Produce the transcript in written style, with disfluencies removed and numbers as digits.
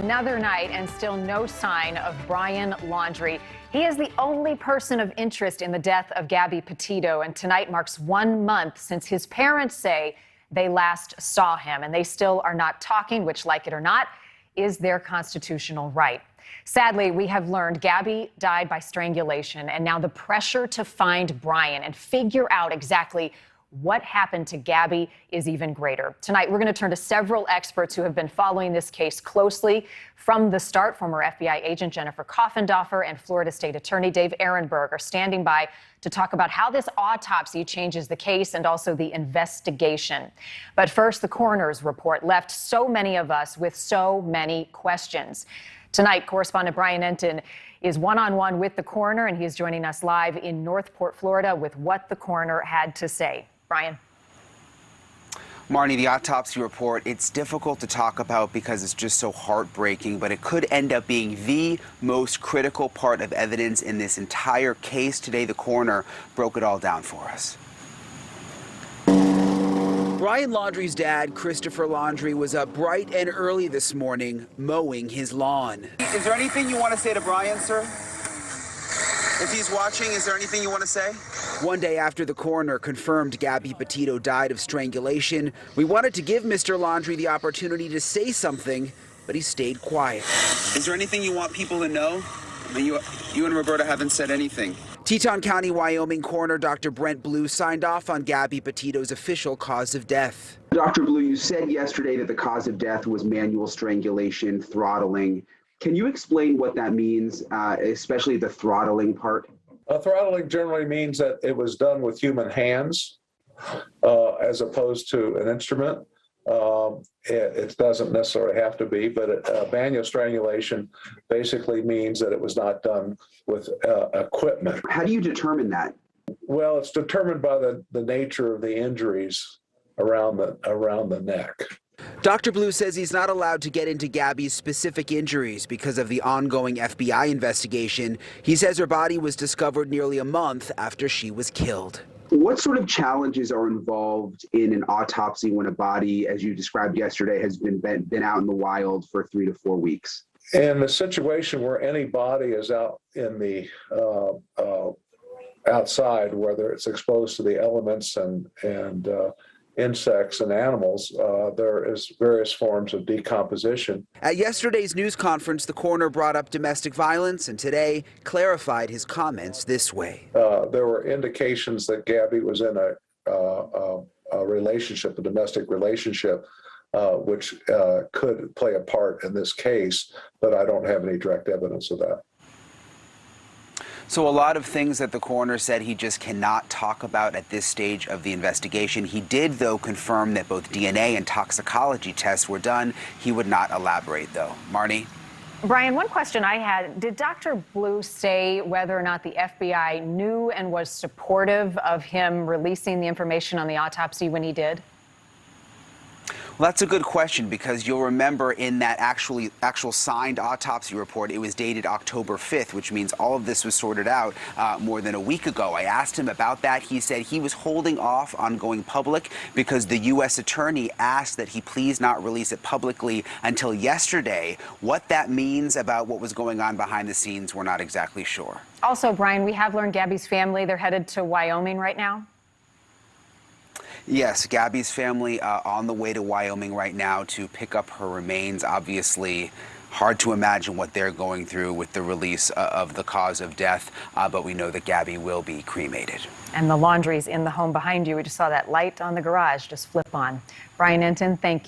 Another night and still no sign of Brian Laundrie. He is the only person of interest in the death of Gabby Petito, and tonight marks 1 month since his parents say they last saw him, and they still are not talking, which, like it or not, is their constitutional right. Sadly, we have learned Gabby died by strangulation, and now the pressure to find Brian and figure out exactly what happened to Gabby is even greater. Tonight, we're going to turn to several experts who have been following this case closely from the start. Former FBI agent Jennifer Coffendorfer and Florida State Attorney Dave Ehrenberg are standing by to talk about how this autopsy changes the case and also the investigation. But first, the coroner's report left so many of us with so many questions. Tonight, correspondent Brian Entin is one-on-one with the coroner, and he is joining us live in Northport, Florida, with what the coroner had to say. Brian. Marnie, the autopsy report, it's difficult to talk about because it's just so heartbreaking, but it could end up being the most critical part of evidence in this entire case. Today, the coroner broke it all down for us. Brian Laundrie's dad, Christopher Laundrie, was up bright and early this morning mowing his lawn. Is there anything you want to say to Brian, sir? If he's watching, is there anything you want to say? One day after the coroner confirmed Gabby Petito died of strangulation, we wanted to give Mr. Laundrie the opportunity to say something, but he stayed quiet. Is there anything you want people to know? I mean, you and Roberta haven't said anything. Teton County, Wyoming coroner Dr. Brent Blue signed off on Gabby Petito's official cause of death. Dr. Blue, you said yesterday that the cause of death was manual strangulation, throttling. Can you explain what that means, especially the throttling part? Throttling generally means that it was done with human hands as opposed to an instrument. It doesn't necessarily have to be, but manual strangulation basically means that it was not done with equipment. How do you determine that? Well, it's determined by the nature of the injuries around the neck. Dr. Blue says he's not allowed to get into Gabby's specific injuries because of the ongoing FBI investigation. He says her body was discovered nearly a month after she was killed. What sort of challenges are involved in an autopsy when a body, as you described yesterday, has been out in the wild for 3 to 4 weeks? In a situation where any body is out in the outside, whether it's exposed to the elements and insects and animals, there is various forms of decomposition. At yesterday's news conference, the coroner brought up domestic violence and today clarified his comments this way. There were indications that Gabby was in a relationship, a domestic relationship, which could play a part in this case, but I don't have any direct evidence of that. So a lot of things that the coroner said he just cannot talk about at this stage of the investigation. He did, though, confirm that both DNA and toxicology tests were done. He would not elaborate, though. Marnie? Brian, one question I had, did Dr. Blue say whether or not the FBI knew and was supportive of him releasing the information on the autopsy when he did? Well, that's a good question, because you'll remember in that actual signed autopsy report, it was dated October 5th, which means all of this was sorted out more than a week ago. I asked him about that. He said he was holding off on going public because the U.S. attorney asked that he please not release it publicly until yesterday. What that means about what was going on behind the scenes, we're not exactly sure. Also, Brian, we have learned Gabby's family, they're headed to Wyoming right now. Yes, Gabby's family on the way to Wyoming right now to pick up her remains. Obviously, hard to imagine what they're going through with the release of the cause of death, but we know that Gabby will be cremated. And the Laundrie's in the home behind you. We just saw that light on the garage just flip on. Brian Entin, thank you.